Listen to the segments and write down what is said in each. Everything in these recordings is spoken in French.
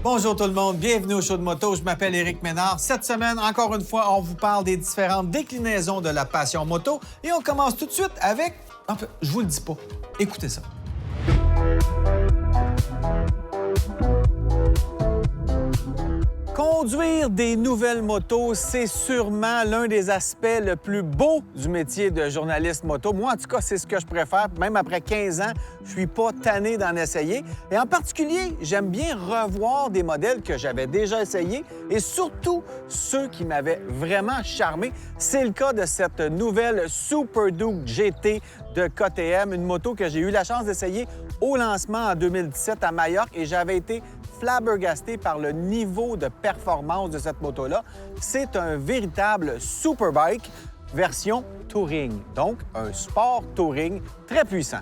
Bonjour tout le monde, bienvenue au show de moto. Je m'appelle Éric Ménard. Cette semaine, encore une fois, on vous parle des différentes déclinaisons de la passion moto. Et on commence tout de suite avec... En fait, je vous le dis pas. Écoutez ça. Conduire des nouvelles motos, c'est sûrement l'un des aspects le plus beau du métier de journaliste moto. Moi, en tout cas, c'est ce que je préfère. Même après 15 ans, je suis pas tanné d'en essayer. Et en particulier, j'aime bien revoir des modèles que j'avais déjà essayés et surtout ceux qui m'avaient vraiment charmé. C'est le cas de cette nouvelle Super Duke GT de KTM, une moto que j'ai eu la chance d'essayer au lancement en 2017 à Majorque et j'avais été flabbergasté par le niveau de performance de cette moto-là. C'est un véritable superbike version touring, donc un sport touring très puissant.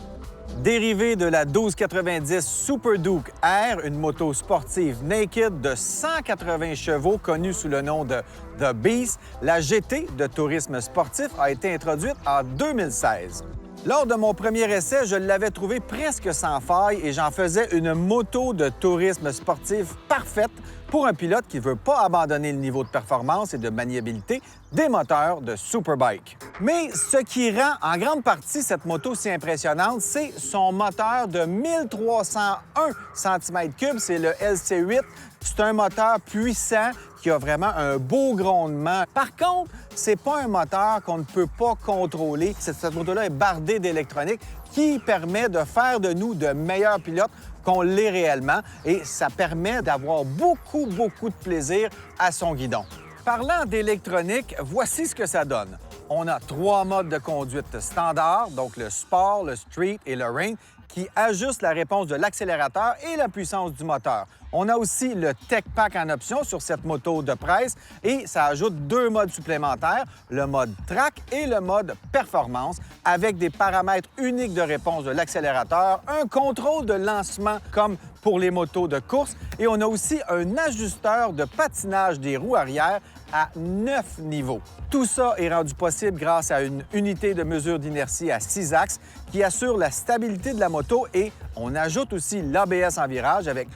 Dérivé de la 1290 Super Duke R, une moto sportive naked de 180 chevaux connue sous le nom de The Beast, la GT de tourisme sportif a été introduite en 2016. Lors de mon premier essai, je l'avais trouvée presque sans faille et j'en faisais une moto de tourisme sportif parfaite pour un pilote qui ne veut pas abandonner le niveau de performance et de maniabilité des moteurs de Superbike. Mais ce qui rend en grande partie cette moto si impressionnante, c'est son moteur de 1301 cm3, c'est le LC8. C'est un moteur puissant qui a vraiment un beau grondement. Par contre, c'est pas un moteur qu'on ne peut pas contrôler. Cette moto-là est bardée d'électronique qui permet de faire de nous de meilleurs pilotes qu'on l'est réellement et ça permet d'avoir beaucoup de plaisir à son guidon. Parlant d'électronique, voici ce que ça donne. On a 3 modes de conduite standard, donc le Sport, le Street et le Rain, qui ajustent la réponse de l'accélérateur et la puissance du moteur. On a aussi le Tech Pack en option sur cette moto de presse et ça ajoute 2 modes supplémentaires, le mode Track et le mode Performance, avec des paramètres uniques de réponse de l'accélérateur, un contrôle de lancement comme pour les motos de course et on a aussi un ajusteur de patinage des roues arrière à 9 niveaux. Tout ça est rendu possible grâce à une unité de mesure d'inertie à 6 axes qui assure la stabilité de la moto et on ajoute aussi l'ABS en virage avec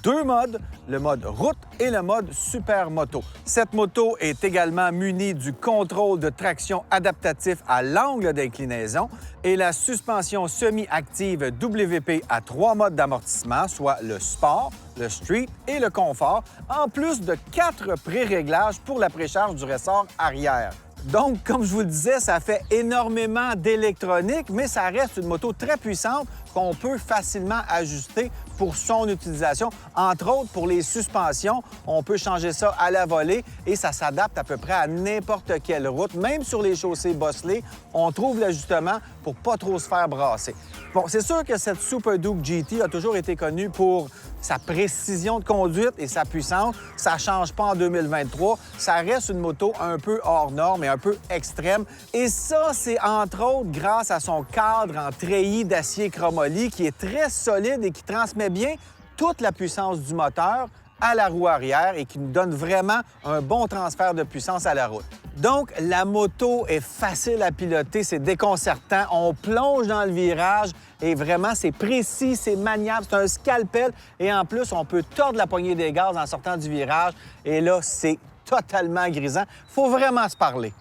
2 modes, le mode route et le mode super moto. Cette moto est également munie du contrôle de traction adaptatif à l'angle d'inclinaison et la suspension semi-active WP à 3 modes d'amortissement, soit le sport, le street et le confort, en plus de 4 pré-réglages pour la précharge du ressort arrière. Donc, comme je vous le disais, ça fait énormément d'électronique, mais ça reste une moto très puissante qu'on peut facilement ajuster pour son utilisation. Entre autres, pour les suspensions, on peut changer ça à la volée et ça s'adapte à peu près à n'importe quelle route. Même sur les chaussées bosselées, on trouve l'ajustement pour pas trop se faire brasser. Bon, c'est sûr que cette Super Duke GT a toujours été connue pour sa précision de conduite et sa puissance. Ça ne change pas en 2023. Ça reste une moto un peu hors norme et un peu extrême. Et ça, c'est entre autres grâce à son cadre en treillis d'acier chromoly qui est très solide et qui transmet bien toute la puissance du moteur à la roue arrière et qui nous donne vraiment un bon transfert de puissance à la route. Donc, la moto est facile à piloter, c'est déconcertant. On plonge dans le virage et vraiment, c'est précis, c'est maniable, c'est un scalpel. Et en plus, on peut tordre la poignée des gaz en sortant du virage. Et là, c'est totalement grisant. Faut vraiment se parler.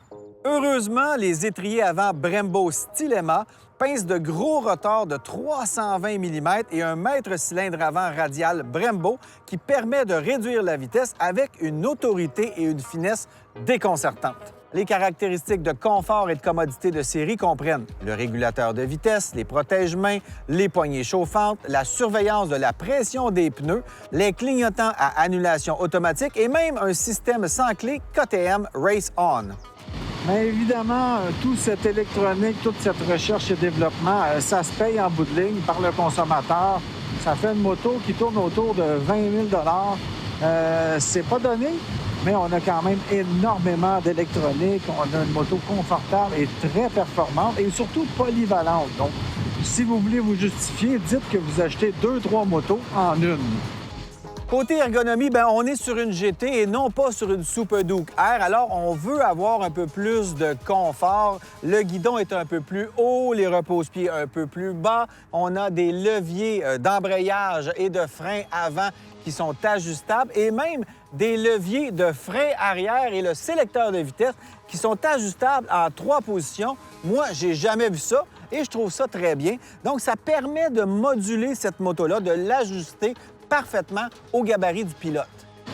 Heureusement, les étriers avant Brembo Stylema pincent de gros rotors de 320 mm et un mètre cylindre avant radial Brembo qui permet de réduire la vitesse avec une autorité et une finesse déconcertantes. Les caractéristiques de confort et de commodité de série comprennent le régulateur de vitesse, les protège-mains, les poignées chauffantes, la surveillance de la pression des pneus, les clignotants à annulation automatique et même un système sans clé KTM Race On. Mais évidemment, toute cette électronique, toute cette recherche et développement, ça se paye en bout de ligne par le consommateur. Ça fait une moto qui tourne autour de 20 000 c'est pas donné, mais on a quand même énormément d'électronique. On a une moto confortable et très performante et surtout polyvalente. Donc, si vous voulez vous justifier, dites que vous achetez 2-3 motos en une. Côté ergonomie, bien, on est sur une GT et non pas sur une Super Duke R. Alors, on veut avoir un peu plus de confort. Le guidon est un peu plus haut, les repose-pieds un peu plus bas. On a des leviers d'embrayage et de frein avant qui sont ajustables et même des leviers de frein arrière et le sélecteur de vitesse qui sont ajustables en 3 positions. Moi, j'ai jamais vu ça et je trouve ça très bien. Donc, ça permet de moduler cette moto-là, de l'ajuster parfaitement au gabarit du pilote.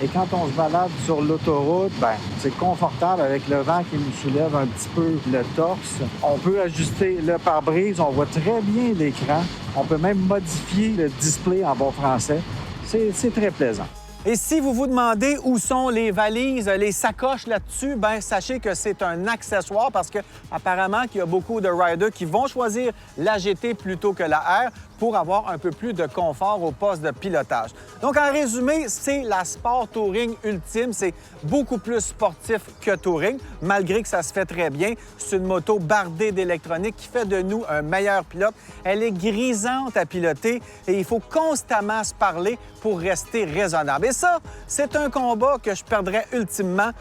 Et quand on se balade sur l'autoroute, ben, c'est confortable avec le vent qui nous soulève un petit peu le torse. On peut ajuster le pare-brise, on voit très bien l'écran. On peut même modifier le display en bon français. C'est très plaisant. Et si vous vous demandez où sont les valises, les sacoches là-dessus, bien, sachez que c'est un accessoire parce que apparemment qu'il y a beaucoup de riders qui vont choisir la GT plutôt que la R pour avoir un peu plus de confort au poste de pilotage. Donc, en résumé, c'est la Sport Touring ultime. C'est beaucoup plus sportif que Touring, malgré que ça se fait très bien. C'est une moto bardée d'électronique qui fait de nous un meilleur pilote. Elle est grisante à piloter et il faut constamment se parler pour rester raisonnable. Et ça, c'est un combat que je perdrais ultimement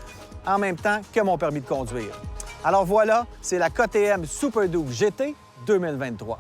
en même temps que mon permis de conduire. Alors voilà, c'est la KTM Super Duke GT 2023.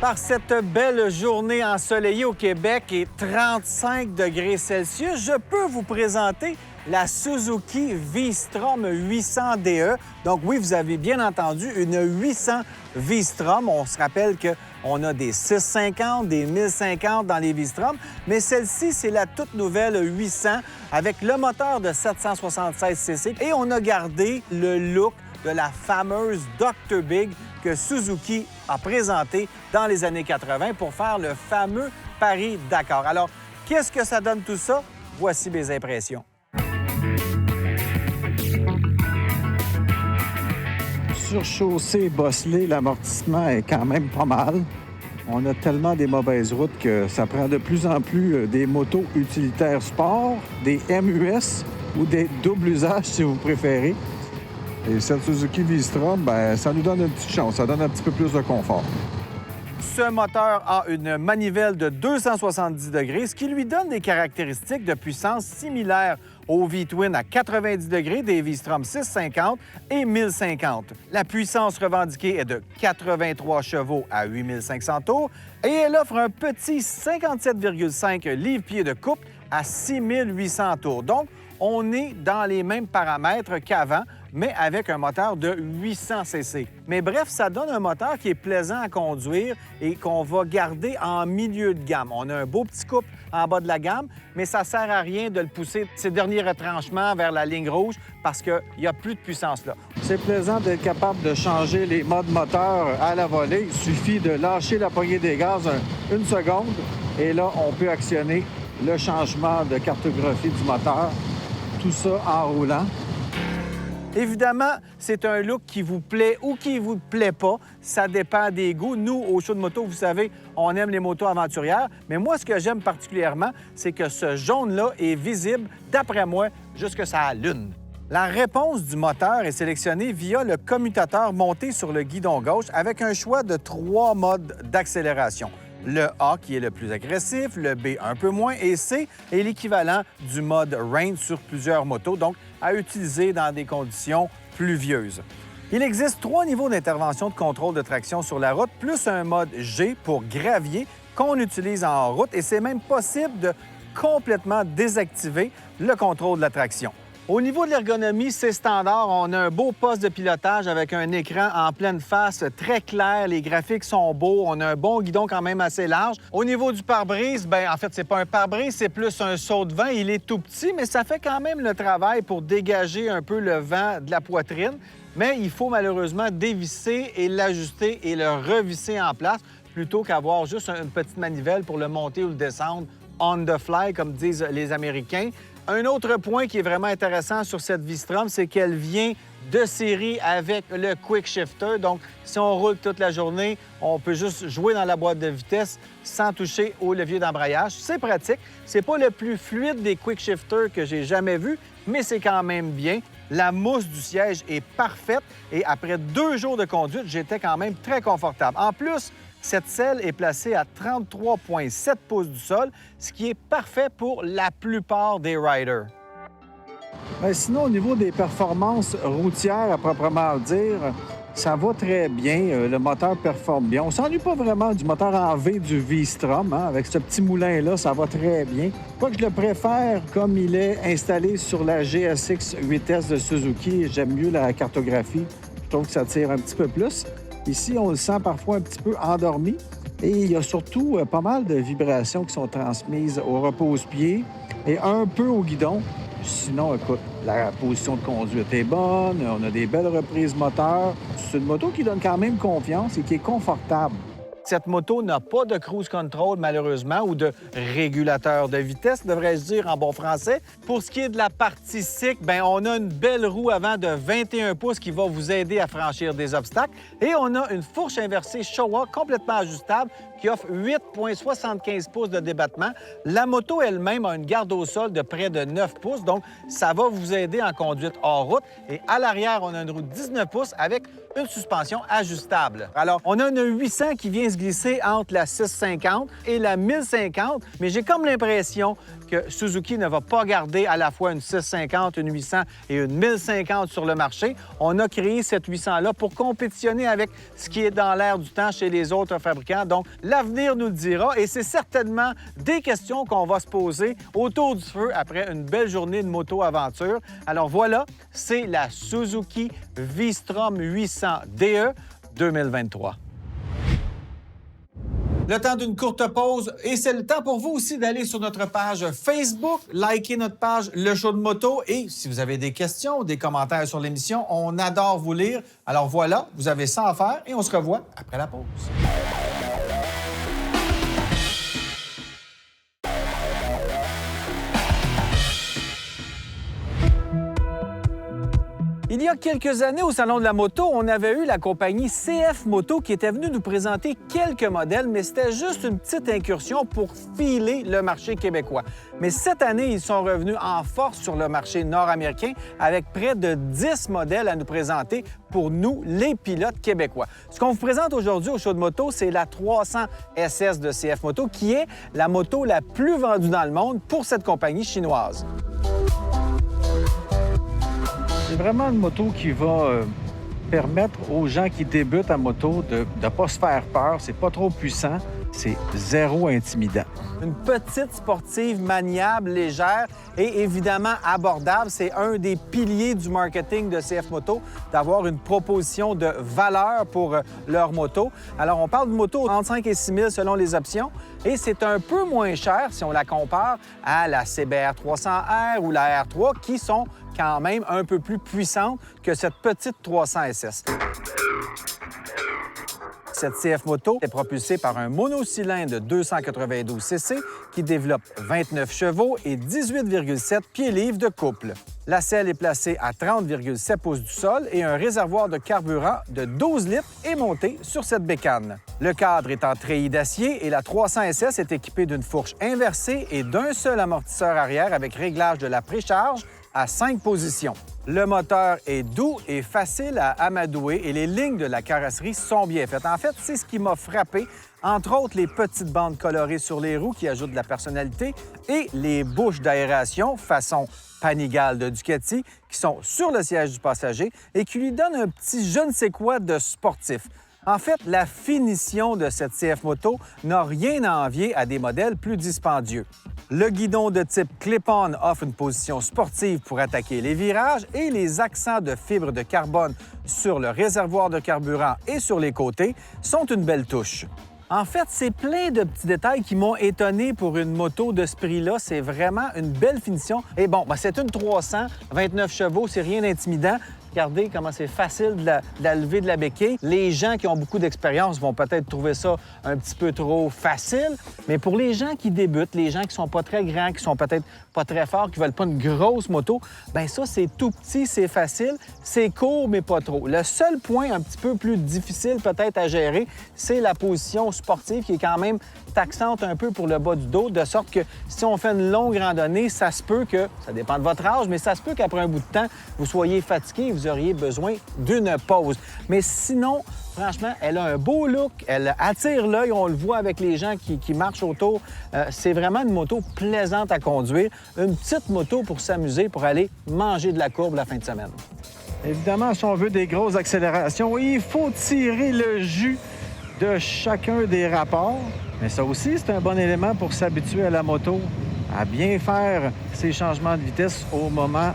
Par cette belle journée ensoleillée au Québec et 35 degrés Celsius, je peux vous présenter la Suzuki V-Strom 800 DE. Donc oui, vous avez bien entendu, une 800 V-Strom. On se rappelle qu'on a des 650, des 1050 dans les V-Strom, mais celle-ci, c'est la toute nouvelle 800 avec le moteur de 776 cc et on a gardé le look de la fameuse Dr. Big que Suzuki a présenté dans les années 80 pour faire le fameux Paris-Dakar. Alors, qu'est-ce que ça donne tout ça? Voici mes impressions. Sur chaussée bosselée, l'amortissement est quand même pas mal. On a tellement des mauvaises routes que ça prend de plus en plus des motos utilitaires sport, des MUS ou des double usages si vous préférez. Et cette Suzuki V-Strom, bien, ça nous donne une petite chance, ça donne un petit peu plus de confort. Ce moteur a une manivelle de 270 degrés, ce qui lui donne des caractéristiques de puissance similaires au V-Twin à 90 degrés des V-Strom 650 et 1050. La puissance revendiquée est de 83 chevaux à 8500 tours et elle offre un petit 57,5 livres-pieds de couple à 6800 tours. Donc, on est dans les mêmes paramètres qu'avant, mais avec un moteur de 800 cc. Mais bref, ça donne un moteur qui est plaisant à conduire et qu'on va garder en milieu de gamme. On a un beau petit couple en bas de la gamme, mais ça ne sert à rien de le pousser ces derniers retranchements vers la ligne rouge parce qu'il n'y a plus de puissance là. C'est plaisant d'être capable de changer les modes moteur à la volée. Il suffit de lâcher la poignée des gaz une seconde et là, on peut actionner le changement de cartographie du moteur. Tout ça en roulant. Évidemment, c'est un look qui vous plaît ou qui vous plaît pas. Ça dépend des goûts. Nous, au show de moto, vous savez, on aime les motos aventurières. Mais moi, ce que j'aime particulièrement, c'est que ce jaune-là est visible, d'après moi, jusque sa lune. La réponse du moteur est sélectionnée via le commutateur monté sur le guidon gauche avec un choix de 3 modes d'accélération. Le A qui est le plus agressif, le B un peu moins et C est l'équivalent du mode Rain sur plusieurs motos, donc à utiliser dans des conditions pluvieuses. Il existe 3 niveaux d'intervention de contrôle de traction sur la route, plus un mode G pour gravier qu'on utilise en route et c'est même possible de complètement désactiver le contrôle de la traction. Au niveau de l'ergonomie, c'est standard. On a un beau poste de pilotage avec un écran en pleine face très clair. Les graphiques sont beaux. On a un bon guidon quand même assez large. Au niveau du pare-brise, bien, en fait, c'est pas un pare-brise, c'est plus un saut de vent. Il est tout petit, mais ça fait quand même le travail pour dégager un peu le vent de la poitrine. Mais il faut malheureusement dévisser et l'ajuster et le revisser en place plutôt qu'avoir juste une petite manivelle pour le monter ou le descendre on the fly, comme disent les Américains. Un autre point qui est vraiment intéressant sur cette V-Strom, c'est qu'elle vient de série avec le Quick Shifter. Donc, si on roule toute la journée, on peut juste jouer dans la boîte de vitesse sans toucher au levier d'embrayage. C'est pratique. C'est pas le plus fluide des Quick Shifters que j'ai jamais vu, mais c'est quand même bien. La mousse du siège est parfaite et après 2 jours de conduite, j'étais quand même très confortable. En plus, cette selle est placée à 33,7 pouces du sol, ce qui est parfait pour la plupart des riders. Sinon, au niveau des performances routières, à proprement dire, ça va très bien. Le moteur performe bien. On ne s'ennuie pas vraiment du moteur en V du V-Strom. Avec ce petit moulin-là, ça va très bien. Moi, je le préfère comme il est installé sur la GSX 8S de Suzuki. J'aime mieux la cartographie. Je trouve que ça tire un petit peu plus. Ici, on le sent parfois un petit peu endormi. Et il y a surtout pas mal de vibrations qui sont transmises au repose-pied et un peu au guidon. Sinon, écoute, la position de conduite est bonne, on a des belles reprises moteurs. C'est une moto qui donne quand même confiance et qui est confortable. Cette moto n'a pas de cruise control, malheureusement, ou de régulateur de vitesse, devrais-je dire en bon français. Pour ce qui est de la partie cycle, bien, on a une belle roue avant de 21 pouces qui va vous aider à franchir des obstacles. Et on a une fourche inversée Showa complètement ajustable qui offre 8,75 pouces de débattement. La moto elle-même a une garde au sol de près de 9 pouces, donc ça va vous aider en conduite hors route. Et à l'arrière, on a une roue de 19 pouces avec une suspension ajustable. Alors, on a une 800 qui vient se glisser entre la 650 et la 1050, mais j'ai comme l'impression que Suzuki ne va pas garder à la fois une 650, une 800 et une 1050 sur le marché. On a créé cette 800-là pour compétitionner avec ce qui est dans l'air du temps chez les autres fabricants. Donc, l'avenir nous le dira et c'est certainement des questions qu'on va se poser autour du feu après une belle journée de moto-aventure. Alors voilà, c'est la Suzuki V-Strom 800 DE 2023. Le temps d'une courte pause et c'est le temps pour vous aussi d'aller sur notre page Facebook, liker notre page Le Show de Moto et si vous avez des questions ou des commentaires sur l'émission, on adore vous lire. Alors voilà, vous avez ça à faire et on se revoit après la pause. Il y a quelques années, au Salon de la moto, on avait eu la compagnie CF Moto qui était venue nous présenter quelques modèles, mais c'était juste une petite incursion pour filer le marché québécois. Mais cette année, ils sont revenus en force sur le marché nord-américain avec près de 10 modèles à nous présenter pour nous, les pilotes québécois. Ce qu'on vous présente aujourd'hui au Show de moto, c'est la 300 SS de CF Moto, qui est la moto la plus vendue dans le monde pour cette compagnie chinoise. C'est vraiment une moto qui va permettre aux gens qui débutent en moto de ne pas se faire peur. C'est pas trop puissant. C'est zéro intimidant. Une petite sportive maniable, légère et évidemment abordable. C'est un des piliers du marketing de CF Moto, d'avoir une proposition de valeur pour leur moto. Alors, on parle de moto entre 5 et 6 000 selon les options et c'est un peu moins cher si on la compare à la CBR 300R ou la R3 qui sont quand même un peu plus puissantes que cette petite 300 SS. Cette CF Moto est propulsée par un monocylindre de 292 cc qui développe 29 chevaux et 18,7 pieds-livres de couple. La selle est placée à 30,7 pouces du sol et un réservoir de carburant de 12 litres est monté sur cette bécane. Le cadre est en treillis d'acier et la 300 SS est équipée d'une fourche inversée et d'un seul amortisseur arrière avec réglage de la précharge à 5 positions. Le moteur est doux et facile à amadouer et les lignes de la carrosserie sont bien faites. En fait, c'est ce qui m'a frappé, entre autres les petites bandes colorées sur les roues qui ajoutent de la personnalité et les bouches d'aération façon Panigale de Ducati qui sont sur le siège du passager et qui lui donnent un petit je ne sais quoi de sportif. En fait, la finition de cette CF Moto n'a rien à envier à des modèles plus dispendieux. Le guidon de type clip-on offre une position sportive pour attaquer les virages et les accents de fibre de carbone sur le réservoir de carburant et sur les côtés sont une belle touche. En fait, c'est plein de petits détails qui m'ont étonné pour une moto de ce prix-là. C'est vraiment une belle finition. Et bon, c'est une 300, 29 chevaux, c'est rien d'intimidant. Regardez comment c'est facile de la lever de la béquille. Les gens qui ont beaucoup d'expérience vont peut-être trouver ça un petit peu trop facile, mais pour les gens qui débutent, les gens qui sont pas très grands, qui sont peut-être pas très forts, qui veulent pas une grosse moto, bien ça, c'est tout petit, c'est facile, c'est court, mais pas trop. Le seul point un petit peu plus difficile peut-être à gérer, c'est la position sportive qui est quand même taxante un peu pour le bas du dos, de sorte que si on fait une longue randonnée, ça se peut que, ça dépend de votre âge, mais ça se peut qu'après un bout de temps, vous soyez fatigué et vous auriez besoin d'une pause. Mais sinon, franchement, elle a un beau look, elle attire l'œil, on le voit avec les gens qui marchent autour. C'est vraiment une moto plaisante à conduire, une petite moto pour s'amuser, pour aller manger de la courbe la fin de semaine. Évidemment, si on veut des grosses accélérations, il faut tirer le jus de chacun des rapports. Mais ça aussi, c'est un bon élément pour s'habituer à la moto, à bien faire ses changements de vitesse au moment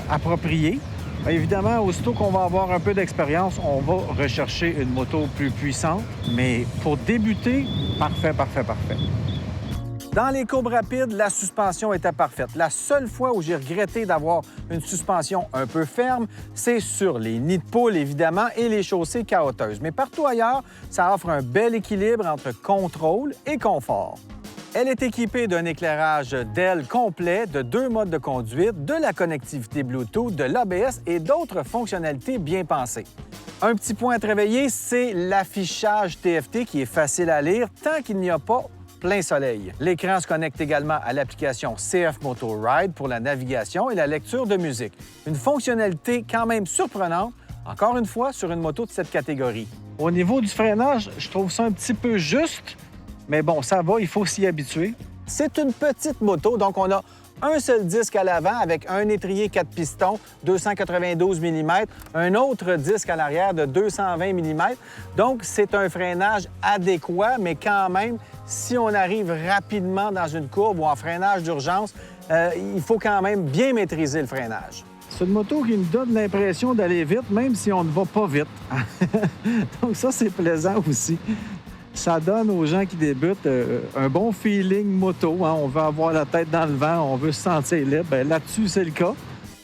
approprié. Bien évidemment, aussitôt qu'on va avoir un peu d'expérience, on va rechercher une moto plus puissante. Mais pour débuter, parfait. Dans les courbes rapides, la suspension était parfaite. La seule fois où j'ai regretté d'avoir une suspension un peu ferme, c'est sur les nids de poule, évidemment, et les chaussées caoteuses. Mais partout ailleurs, ça offre un bel équilibre entre contrôle et confort. Elle est équipée d'un éclairage d'aile complet, de 2 modes de conduite, de la connectivité Bluetooth, de l'ABS et d'autres fonctionnalités bien pensées. Un petit point à te réveiller, c'est l'affichage TFT qui est facile à lire tant qu'il n'y a pas plein soleil. L'écran se connecte également à l'application CF Moto Ride pour la navigation et la lecture de musique. Une fonctionnalité quand même surprenante, encore une fois, sur une moto de cette catégorie. Au niveau du freinage, je trouve ça un petit peu juste, mais bon, ça va, il faut s'y habituer. C'est une petite moto, donc on a un seul disque à l'avant avec un étrier 4 pistons, 292 mm, un autre disque à l'arrière de 220 mm. Donc, c'est un freinage adéquat, mais quand même, si on arrive rapidement dans une courbe ou en freinage d'urgence, il faut quand même bien maîtriser le freinage. C'est une moto qui nous donne l'impression d'aller vite, même si on ne va pas vite. Donc ça, c'est plaisant aussi. Ça donne aux gens qui débutent un bon feeling moto. Hein? On veut avoir la tête dans le vent, on veut se sentir libre. Bien, là-dessus, c'est le cas.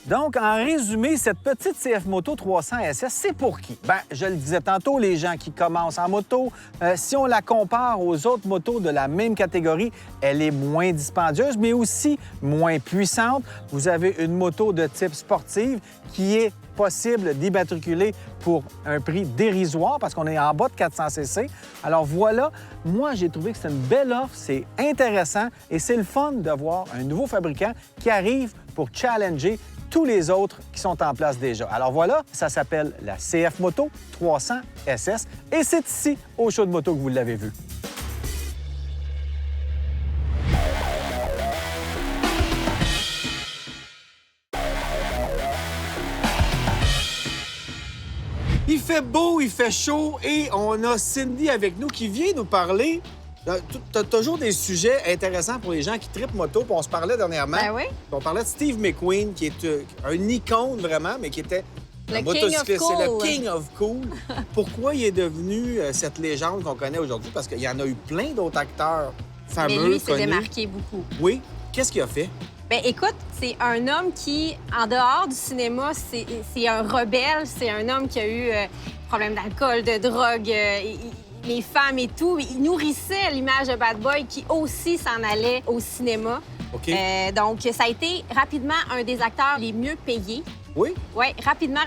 Donc, en résumé, cette petite CF Moto 300 SS, c'est pour qui? Bien, je le disais tantôt, les gens qui commencent en moto. Si on la compare aux autres motos de la même catégorie, elle est moins dispendieuse, mais aussi moins puissante. Vous avez une moto de type sportive qui est possible d'immatriculer pour un prix dérisoire parce qu'on est en bas de 400 cc. Alors voilà, moi, j'ai trouvé que c'est une belle offre, c'est intéressant et c'est le fun de voir un nouveau fabricant qui arrive pour challenger tous les autres qui sont en place déjà. Alors voilà, ça s'appelle la CF Moto 300 SS et c'est ici, au Show de moto, que vous l'avez vu. Il fait beau, il fait chaud et on a Cindy avec nous qui vient nous parler. Tu as toujours des sujets intéressants pour les gens qui trippent moto. Puis on se parlait dernièrement. Ben oui. On parlait de Steve McQueen, qui est un icône vraiment, mais qui était Le un King of motocycliste. C'est le Cool. King of Cool. Pourquoi il est devenu cette légende qu'on connaît aujourd'hui? Parce qu'il y en a eu plein d'autres acteurs fameux, Mais lui, il s'est connus. démarqué beaucoup. Oui. Qu'est-ce qu'il a fait? Ben écoute, c'est un homme qui, en dehors du cinéma, c'est un rebelle. C'est un homme qui a eu problème d'alcool, de drogue, les femmes et tout. Il nourrissait l'image de Bad Boy qui aussi s'en allait au cinéma. OK. Donc, ça a été rapidement un des acteurs les mieux payés. Oui? Oui, rapidement.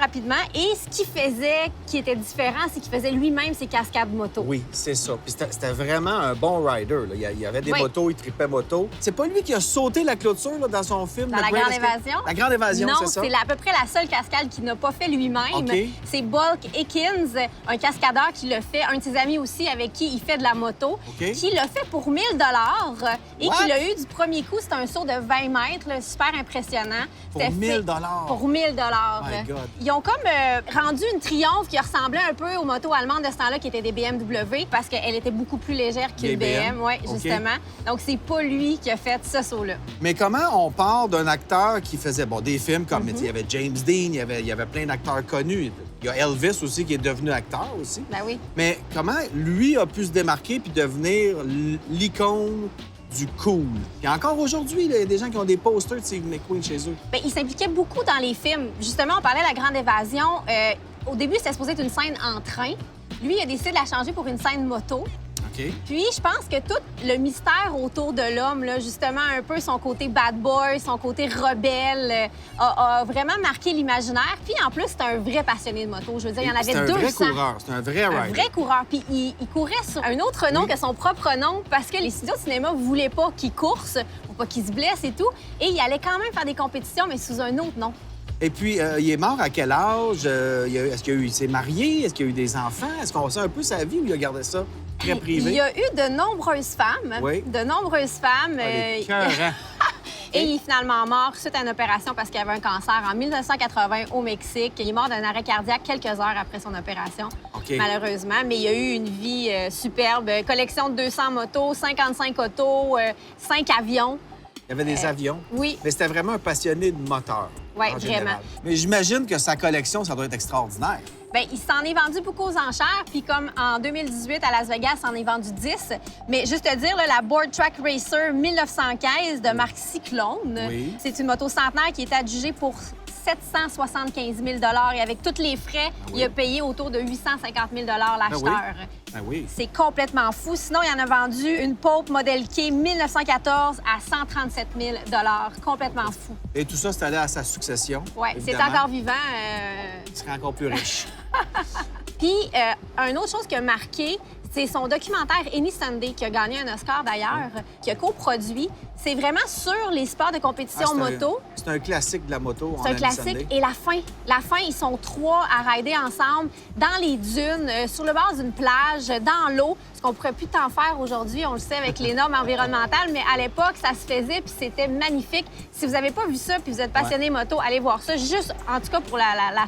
Et ce qu'il faisait, qui était différent, c'est qu'il faisait lui-même ses cascades moto. Oui, c'est ça. Puis c'était vraiment un bon rider. Là. Il y avait des Oui. motos, il tripait moto. C'est pas lui qui a sauté la clôture là, dans son film. Dans The La Great Grande Escape? Évasion? La Grande Évasion, Non, c'est ça? c'est à peu près la seule cascade qu'il n'a pas fait lui-même. OK. C'est Bulk Ekins, un cascadeur qui l'a fait, un de ses amis aussi avec qui il fait de la moto, OK. qui l'a fait pour 1 000 et What? qui l'a eu du premier coup. C'était un saut de 20 mètres, là, super impressionnant. Pour C'était 1 fait 000 Pour 1 000 My God. Ils ont comme rendu une Triomphe qui ressemblait un peu aux motos allemandes de ce temps-là, qui étaient des BMW, parce qu'elle était beaucoup plus légère Des qu'une BM. Oui, OK. justement. Donc, c'est pas lui qui a fait ce saut-là. Mais comment on part d'un acteur qui faisait des films comme Mm-hmm. il y avait James Dean, il y avait plein d'acteurs connus. Il y a Elvis aussi qui est devenu acteur aussi. Ben oui. Mais comment lui a pu se démarquer puis devenir l'icône du cool. Puis encore aujourd'hui, là, il y a des gens qui ont des posters de Steve McQueen chez eux. Bien, il s'impliquait beaucoup dans les films. Justement, on parlait de La Grande Évasion. Au début, c'était supposé être une scène en train. Lui, il a décidé de la changer pour une scène moto. OK. Puis, je pense que tout le mystère autour de l'homme, là, justement, un peu son côté bad boy, son côté rebelle, a vraiment marqué l'imaginaire. Puis, en plus, c'est un vrai passionné de moto. Je veux dire, il y en avait 200. C'est un vrai coureur, c'est un vrai rider. Un vrai coureur. Puis, il courait sur un autre nom que son propre nom parce que les studios de cinéma ne voulaient pas qu'il course, pour pas qu'il se blesse et tout. Et il allait quand même faire des compétitions, mais sous un autre nom. Et puis, il est mort à quel âge? Il s'est marié? Est-ce qu'il a eu des enfants? Est-ce qu'on sait un peu sa vie ou il a gardé ça très privé? Il y a eu de nombreuses femmes. Oui. De nombreuses femmes. Et il est finalement mort suite à une opération parce qu'il avait un cancer en 1980 au Mexique. Il est mort d'un arrêt cardiaque quelques heures après son opération, malheureusement. Mais il a eu une vie superbe. Collection de 200 motos, 55 autos, 5 avions. Il y avait des avions. Oui. Mais c'était vraiment un passionné de moteur. Oui, en vraiment. général. Mais j'imagine que sa collection, ça doit être extraordinaire. Bien, il s'en est vendu beaucoup aux enchères. Puis comme en 2018, à Las Vegas, il s'en est vendu 10. Mais juste te dire, là, la Board Track Racer 1915 de marque Cyclone, c'est une moto centenaire qui est adjugée pour 775 000 et avec tous les frais, il a payé autour de 850 000 l'acheteur. Ben oui. C'est complètement fou. Sinon, il en a vendu une Pope Model K 1914 à 137 000 complètement fou. Et tout ça, c'est allé à sa succession. Oui, c'est évidemment. encore vivant. Il serait encore plus riche. Puis, une autre chose qui a marqué, c'est son documentaire Any Sunday, qui a gagné un Oscar d'ailleurs, qui a coproduit. C'est vraiment sur les sports de compétition moto. C'est un classique de la moto. C'est un classique. Et la fin. La fin, ils sont 3 à rider ensemble dans les dunes, sur le bord d'une plage, dans l'eau. Ce qu'on pourrait plus tant faire aujourd'hui, on le sait, avec les normes environnementales. Mais à l'époque, ça se faisait, puis c'était magnifique. Si vous n'avez pas vu ça, puis vous êtes passionné moto, allez voir ça. Juste, en tout cas, pour la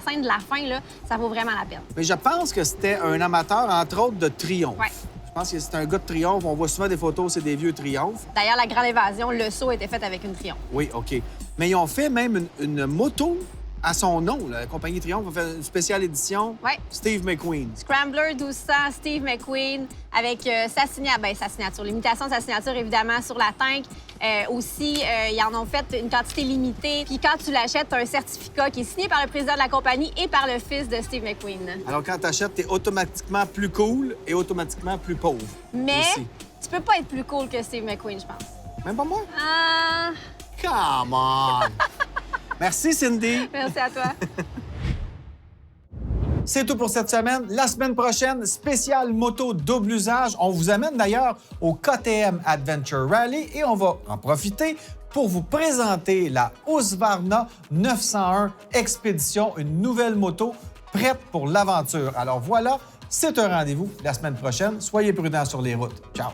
scène de la fin, là, ça vaut vraiment la peine. Mais je pense que c'était un amateur, entre autres, de triomphe. Ouais. Je pense que c'est un gars de triomphe. On voit souvent des photos, c'est des vieux triomphes. D'ailleurs, la Grande Évasion, le saut était fait avec une Triomphe. Oui, OK. Mais ils ont fait même une moto à son nom. La compagnie Triomphe a fait une spéciale édition. Oui. Steve McQueen. Scrambler 1200, Steve McQueen, avec sa signature, l'imitation de sa signature, évidemment, sur la tank. Aussi, ils en ont fait une quantité limitée. Puis quand tu l'achètes, tu as un certificat qui est signé par le président de la compagnie et par le fils de Steve McQueen. Alors, quand tu achètes, tu es automatiquement plus cool et automatiquement plus pauvre. Mais aussi. tu peux pas être plus cool que Steve McQueen, je pense. Même pas moi? Ah... Come on! Merci, Cindy. Merci à toi. C'est tout pour cette semaine. La semaine prochaine, spécial moto double usage. On vous amène d'ailleurs au KTM Adventure Rally et on va en profiter pour vous présenter la Husqvarna 901 Expedition, une nouvelle moto prête pour l'aventure. Alors voilà, c'est un rendez-vous la semaine prochaine. Soyez prudents sur les routes. Ciao!